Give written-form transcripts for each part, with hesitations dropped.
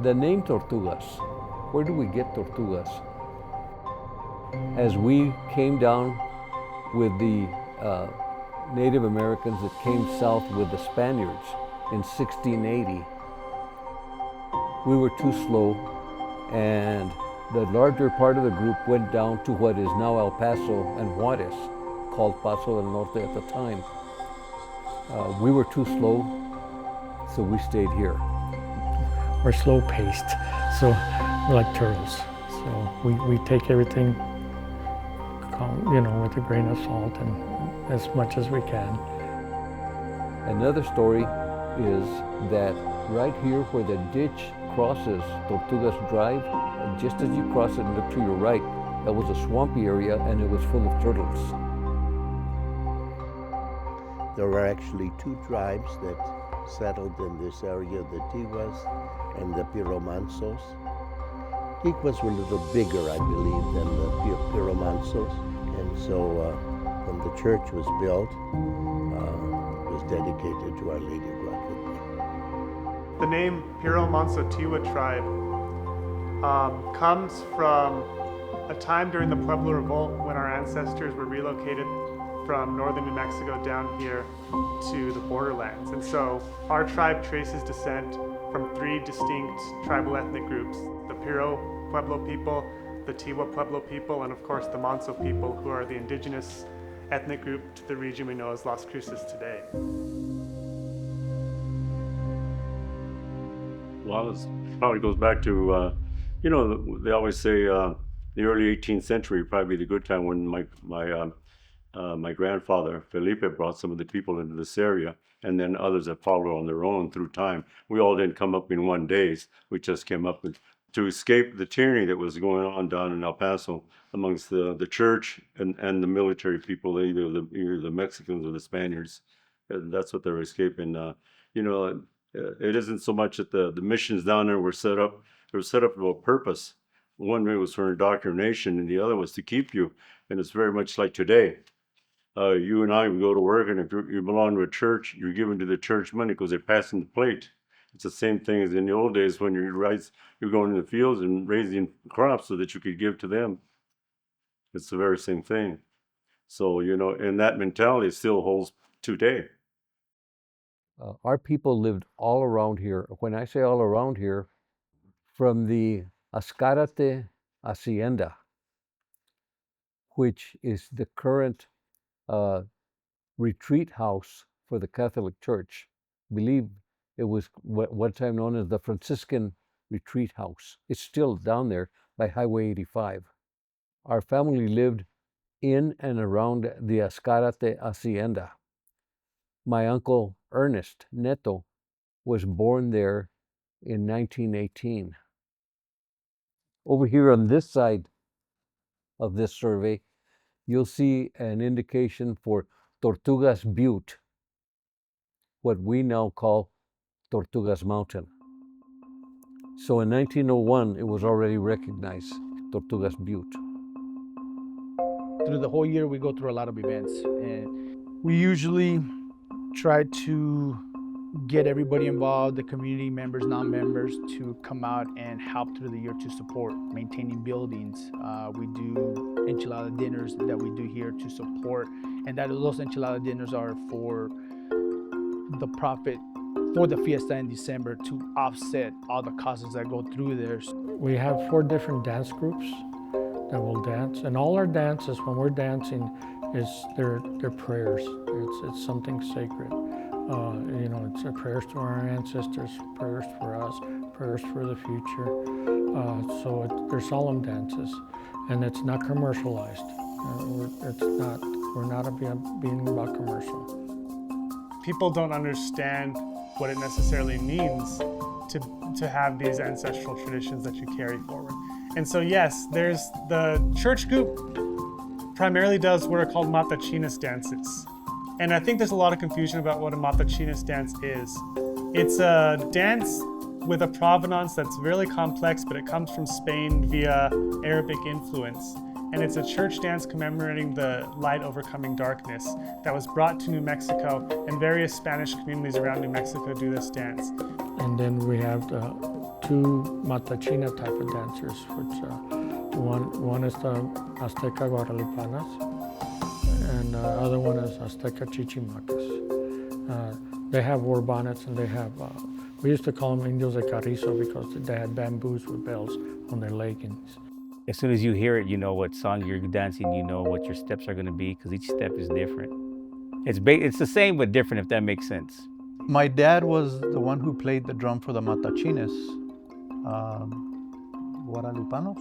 The name Tortugas, where do we get Tortugas? As we came down with the Native Americans that came south with the Spaniards in 1680, we were too slow, and the larger part of the group went down to what is now El Paso and Juarez, called Paso del Norte at the time. We were too slow, so we stayed here. We're slow paced, so we're like turtles. So we take everything, with a grain of salt and as much as we can. Another story is that right here where the ditch crosses Tortugas Drive, just as you cross it and look to your right, that was a swampy area and it was full of turtles. There were actually two tribes that settled in this area, the Tiwas and the Piro-Mansos. Tiwas were a little bigger, I believe, than the Piro-Mansos. And so when the church was built, it was dedicated to Our Lady of Guadalupe. The name Piro-Manso-Tiwa Tribe comes from a time during the Pueblo Revolt when our ancestors were relocated from northern New Mexico down here to the borderlands. And so our tribe traces descent from three distinct tribal ethnic groups: the Piro Pueblo people, the Tiwa Pueblo people, and of course the Manso people, who are the indigenous ethnic group to the region we know as Las Cruces today. Well, it probably goes back to, they always say the early 18th century would probably be the good time when my grandfather, Felipe, brought some of the people into this area, and then others that followed on their own through time. We all didn't come up in one day. We just came up to escape the tyranny that was going on down in El Paso amongst the church and the military people, either the Mexicans or the Spaniards. And that's what they were escaping. It isn't so much that the missions down there were set up. They were set up for a purpose. One was for indoctrination, and the other was to keep you. And it's very much like today. You and I, we go to work, and if you belong to a church, you're given to the church money because they're passing the plate. It's the same thing as in the old days when you're going in the fields and raising crops so that you could give to them. It's the very same thing. So, and that mentality still holds today. Our people lived all around here. When I say all around here, from the Ascarate Hacienda, which is the current retreat house for the Catholic Church. I believe it was one time known as the Franciscan Retreat House. It's still down there by Highway 85. Our family lived in and around the Ascarate Hacienda. My uncle Ernest Neto was born there in 1918. Over here on this side of this survey, you'll see an indication for Tortugas Butte, what we now call Tortugas Mountain. So in 1901, it was already recognized, Tortugas Butte. Through the whole year, we go through a lot of events, and we usually try to get everybody involved, the community members, non-members, to come out and help through the year to support maintaining buildings. We do enchilada dinners that we do here to support, and those enchilada dinners are for the profit for the fiesta in December to offset all the costs that go through there. We have 4 different dance groups that will dance, and all our dances, when we're dancing, is their prayers. It's something sacred. You know, it's prayers to our ancestors, prayers for us, prayers for the future. They're solemn dances, and it's not commercialized. We're not being about commercial. People don't understand what it necessarily means to have these ancestral traditions that you carry forward. And so yes, there's the church group primarily does what are called matachinas dances. And I think there's a lot of confusion about what a matachinas dance is. It's a dance with a provenance that's really complex, but it comes from Spain via Arabic influence. And it's a church dance commemorating the light overcoming darkness that was brought to New Mexico, and various Spanish communities around New Mexico do this dance. And then we have the 2 matachina type of dancers, which one is the Azteca Guadalupanas, and the other one is Azteca Chichimacas. They have war bonnets, and they have, we used to call them Indios de Carrizo because they had bamboos with bells on their leggings. As soon as you hear it, you know what song you're dancing, you know what your steps are going to be, because each step is different. It's the same but different, if that makes sense. My dad was the one who played the drum for the Matachines, Guadalupanos.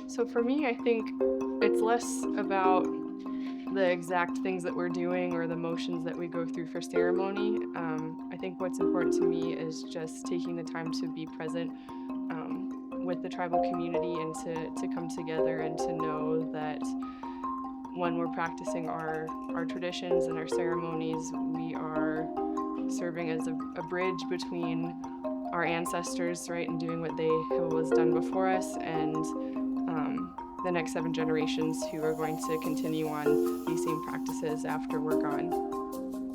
So for me, I think it's less about the exact things that we're doing or the motions that we go through for ceremony. I think what's important to me is just taking the time to be present with the tribal community and to come together and to know that when we're practicing our traditions and our ceremonies, we are serving as a bridge between our ancestors, right, and doing what they have always done before us, and the next 7 generations who are going to continue on these same practices after we're gone.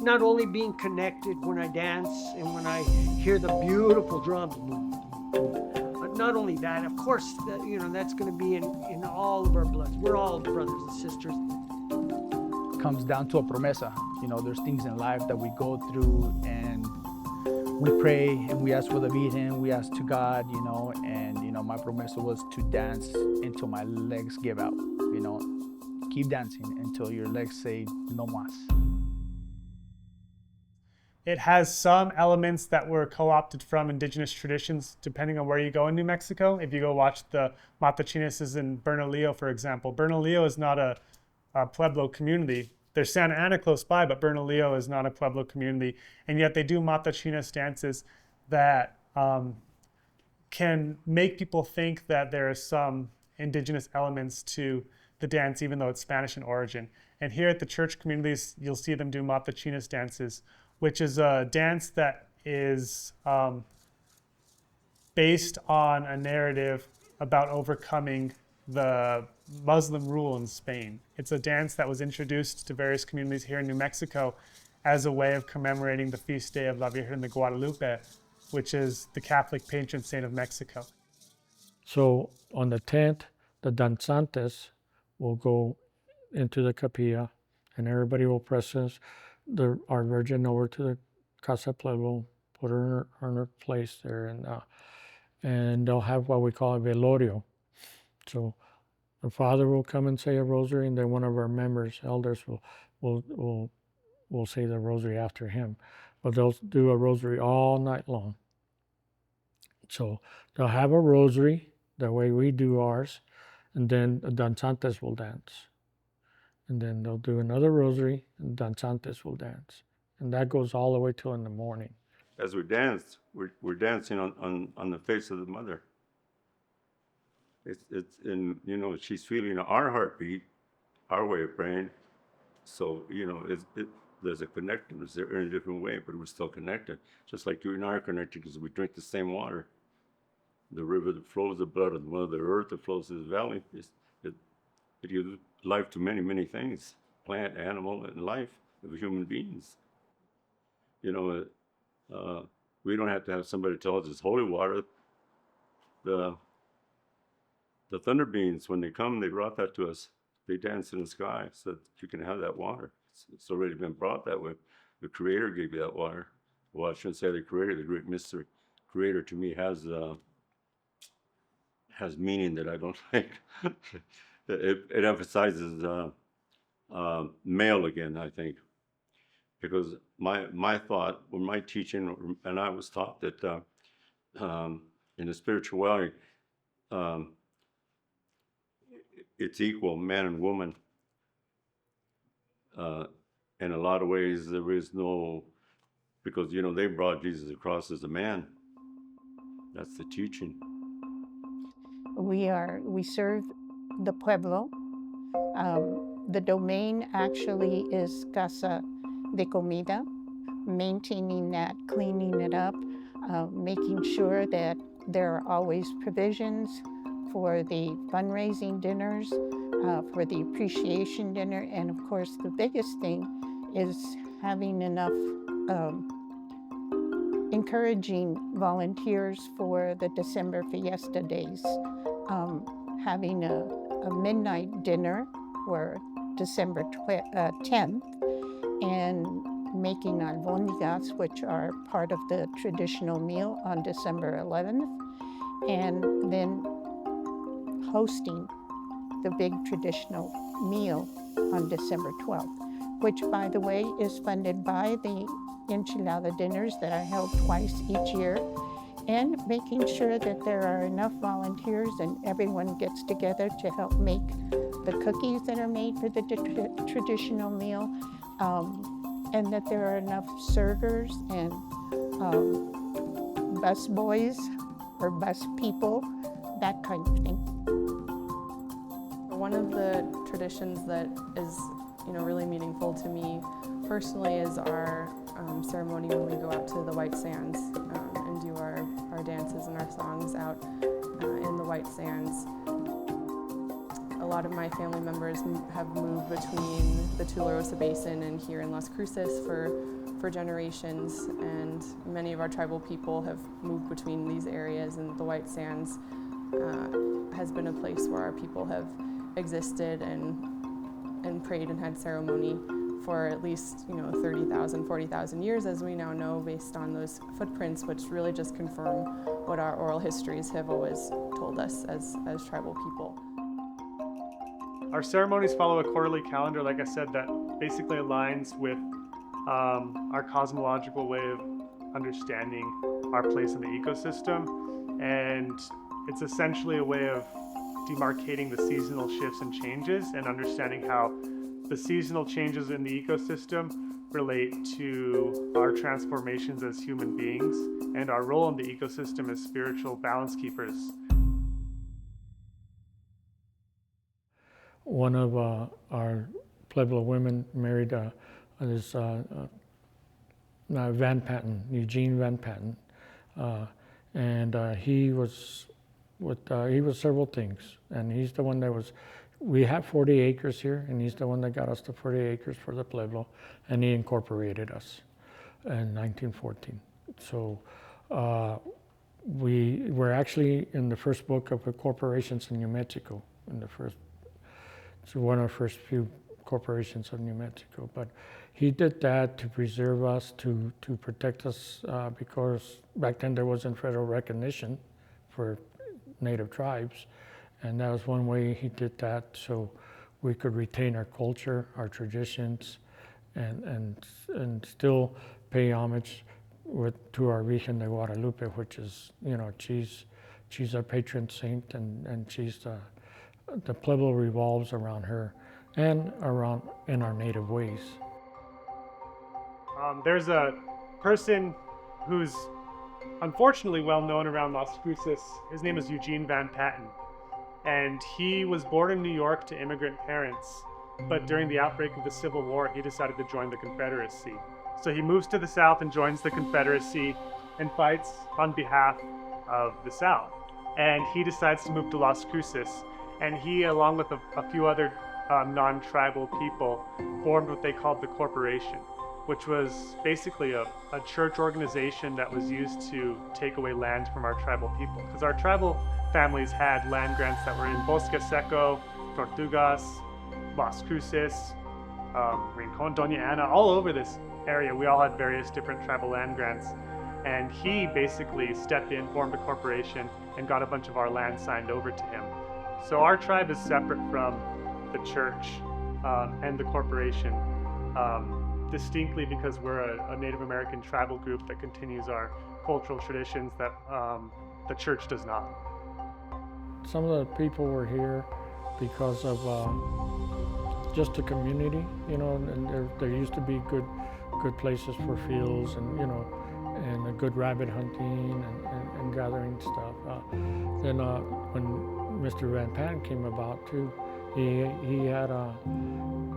Not only being connected when I dance and when I hear the beautiful drums, but not only that, of course, that's going to be in all of our bloods. We're all brothers and sisters. It comes down to a promesa. There's things in life that we go through, and we pray and we ask for the Virgen, we ask to God, and my promesa was to dance until my legs give out. Keep dancing until your legs say no mas. It has some elements that were co-opted from indigenous traditions, depending on where you go in New Mexico. If you go watch the Matachinas in Bernalillo, for example, Bernalillo is not a Pueblo community. There's Santa Ana close by, but Bernalillo is not a Pueblo community. And yet they do Matachinas dances that can make people think that there are some indigenous elements to the dance, even though it's Spanish in origin. And here at the church communities, you'll see them do Matachinas dances, which is a dance that is based on a narrative about overcoming the Muslim rule in Spain. It's a dance that was introduced to various communities here in New Mexico as a way of commemorating the feast day of La Virgen de Guadalupe, which is the Catholic patron saint of Mexico. So on the 10th, the danzantes will go into the capilla, and everybody will present our Virgin over to the Casa Pueblo, put her in her place there, and they'll have what we call a velorio. So the father will come and say a rosary, and then one of our members, elders, will say the rosary after him. But they'll do a rosary all night long. So they'll have a rosary, the way we do ours, and then the danzantes will dance. And then they'll do another rosary, and danzantes will dance. And that goes all the way till in the morning. As we dance, we're dancing on the face of the mother. It's in, she's feeling our heartbeat, our way of praying. So, there's a connectedness there in a different way, but we're still connected. Just like you and I are connected because we drink the same water. The river that flows the blood of the Mother Earth that flows through the valley, it gives life to many, many things, plant, animal, and life of human beings. We don't have to have somebody tell us it's holy water. The thunder beings, when they come, they brought that to us. They dance in the sky so that you can have that water. It's already been brought that way. The Creator gave you that water. Well, I shouldn't say the Creator, the great mystery. Creator to me has meaning that I don't like. It emphasizes male again, I think, because my thought, or my teaching, and I was taught that in the spirituality, it's equal, man and woman. In a lot of ways, there is no, because they brought Jesus across as a man. That's the teaching. We serve the pueblo. The domain actually is Casa de Comida, maintaining that, cleaning it up, making sure that there are always provisions for the fundraising dinners, for the appreciation dinner, and of course the biggest thing is having enough encouraging volunteers for the December fiesta days, having a midnight dinner for December 10th, and making albóndigas, which are part of the traditional meal on December 11th, and then hosting the big traditional meal on December 12th, which, by the way, is funded by the enchilada dinners that are held twice each year, and making sure that there are enough volunteers and everyone gets together to help make the cookies that are made for the traditional meal, and that there are enough servers and bus boys or bus people, that kind of thing. One of the traditions that is really meaningful to me personally is our ceremony when we go out to the White Sands and do our dances and our songs out in the White Sands. A lot of my family members have moved between the Tularosa Basin and here in Las Cruces for generations, and many of our tribal people have moved between these areas, and the White Sands has been a place where our people have existed and prayed and had ceremony for at least 30,000, 40,000 years, as we now know, based on those footprints, which really just confirm what our oral histories have always told us as tribal people. Our ceremonies follow a quarterly calendar, like I said, that basically aligns with our cosmological way of understanding our place in the ecosystem, and it's essentially a way of demarcating the seasonal shifts and changes and understanding how the seasonal changes in the ecosystem relate to our transformations as human beings and our role in the ecosystem as spiritual balance keepers. One of our Pueblo women married this Van Patten, Eugene Van Patten, and he was several things, and he's the one that was. We have 40 acres here, and he's the one that got us the 40 acres for the Pueblo, and he incorporated us in 1914. So we were actually in the first book of corporations in New Mexico, it's one of the first few corporations of New Mexico. But he did that to preserve us, to protect us, because back then there wasn't federal recognition for Native tribes. And that was one way he did that, so we could retain our culture, our traditions, and still pay homage to our Virgen de Guadalupe, which is, she's our patron saint, and she's the Pueblo revolves around her and around in our native ways. There's a person who's unfortunately well known around Las Cruces. His name is Eugene Van Patten. And he was born in New York to immigrant parents, but during the outbreak of the Civil War, he decided to join the Confederacy. So he moves to the South and joins the Confederacy and fights on behalf of the South. And he decides to move to Las Cruces, and he, along with a few other non-tribal people, formed what they called the corporation, which was basically a church organization that was used to take away land from our tribal people. Because our tribal families had land grants that were in Bosque Seco, Tortugas, Las Cruces, Rincon, Doña Ana, all over this area. We all had various different tribal land grants. And he basically stepped in, formed a corporation, and got a bunch of our land signed over to him. So our tribe is separate from the church and the corporation, distinctly because we're a Native American tribal group that continues our cultural traditions that the church does not. Some of the people were here because of just the community, you know, and there used to be good places for fields and, you know, and a good rabbit hunting and gathering stuff. Then when Mr. Van Patten came about too, he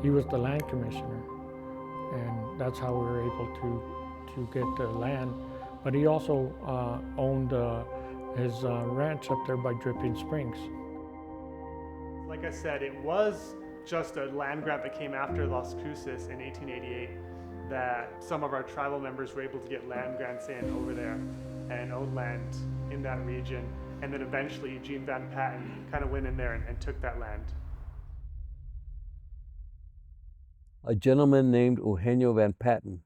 was the land commissioner, and that's how we were able to get the land. But he also owned his ranch up there by Dripping Springs. Like I said, it was just a land grant that came after Las Cruces in 1888 that some of our tribal members were able to get land grants in over there and own land in that region. And then eventually Eugene Van Patten kind of went in there and took that land. A gentleman named Eugenio Van Patten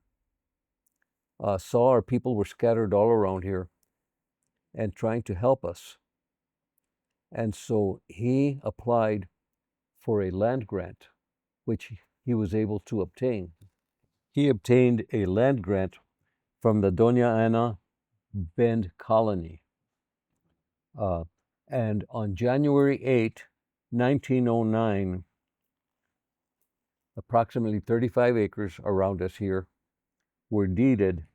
saw our people were scattered all around here and trying to help us. And so he applied for a land grant, which he was able to obtain. He obtained a land grant from the Doña Ana Bend colony. And on January 8, 1909, approximately 35 acres around us here were deeded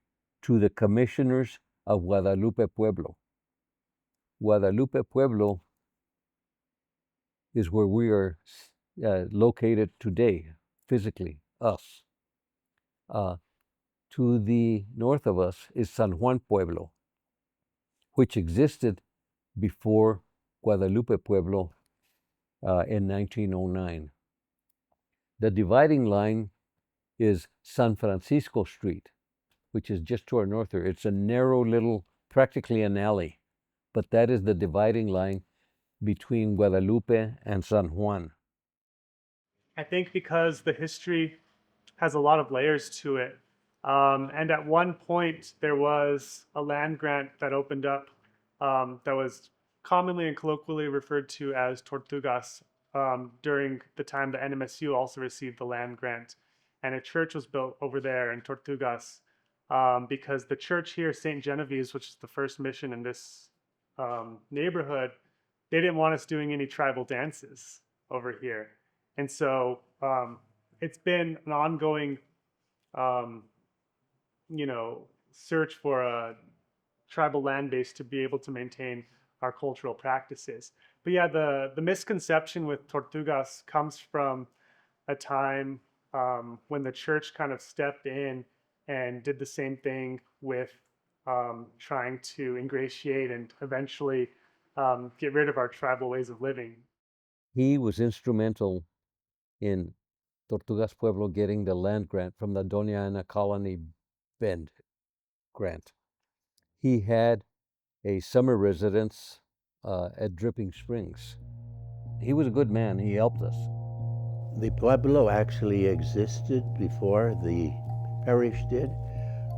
to the commissioners of Guadalupe Pueblo. Guadalupe Pueblo is where we are located today, physically, us. To the north of us is San Juan Pueblo, which existed before Guadalupe Pueblo in 1909. The dividing line is San Francisco Street, which is just to our north there. It's a narrow little, practically an alley, but that is the dividing line between Guadalupe and San Juan. I think because the history has a lot of layers to it. And at one point, there was a land grant that opened up that was commonly and colloquially referred to as Tortugas during the time the NMSU also received the land grant. And a church was built over there in Tortugas because the church here, St. Genevieve's, which is the first mission in this neighborhood, they didn't want us doing any tribal dances over here. And so it's been an ongoing search for a tribal land base to be able to maintain our cultural practices. But yeah, the misconception with Tortugas comes from a time when the church kind of stepped in and did the same thing with trying to ingratiate and eventually get rid of our tribal ways of living. He was instrumental in Tortugas Pueblo getting the land grant from the Doña Ana Colony Bend grant. He had a summer residence at Dripping Springs. He was a good man. He helped us. The Pueblo actually existed before the parish did.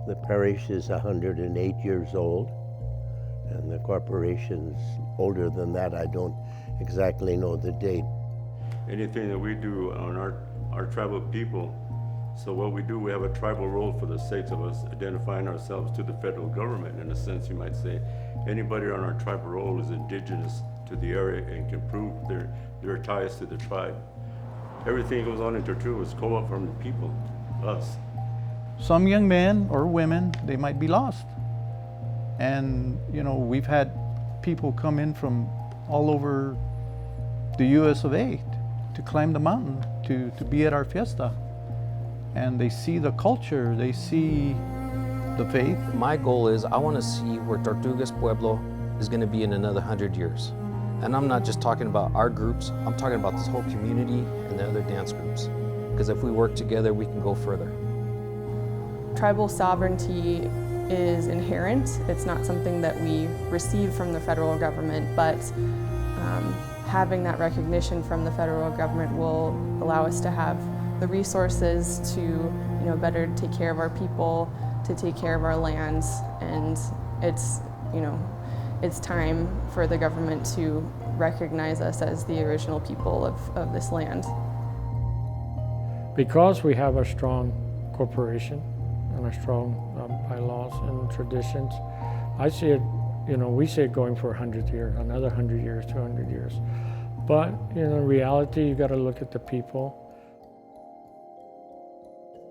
The parish is 108 years old, and the corporation's older than that. I don't exactly know the date. Anything that we do on our tribal people, so what we do, we have a tribal role for the sake of us identifying ourselves to the federal government. In a sense, you might say, anybody on our tribal role is indigenous to the area and can prove their ties to the tribe. Everything that goes on in Tortuga is co-op from the people, us. Some young men or women, they might be lost. And, we've had people come in from all over the US of A to climb the mountain, to be at our fiesta. And they see the culture, they see the faith. My goal is I want to see where Tortugas Pueblo is going to be in another 100 years. And I'm not just talking about our groups, I'm talking about this whole community and the other dance groups. Because if we work together, we can go further. Tribal sovereignty is inherent. It's not something that we receive from the federal government, but having that recognition from the federal government will allow us to have the resources to, better take care of our people, to take care of our lands, and it's time for the government to recognize us as the original people of this land. Because we have a strong corporation and a strong bylaws and traditions, I see it, we see it going for 100 years, another 100 years, 200 years. But in reality, you got to look at the people.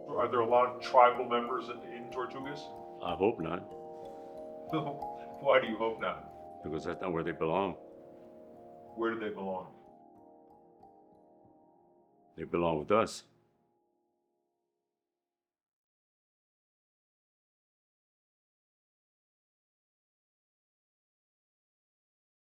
Are there a lot of tribal members in Tortugas? I hope not, Why do you hope not? because that's not where they belong. Where do they belong? They belong with us.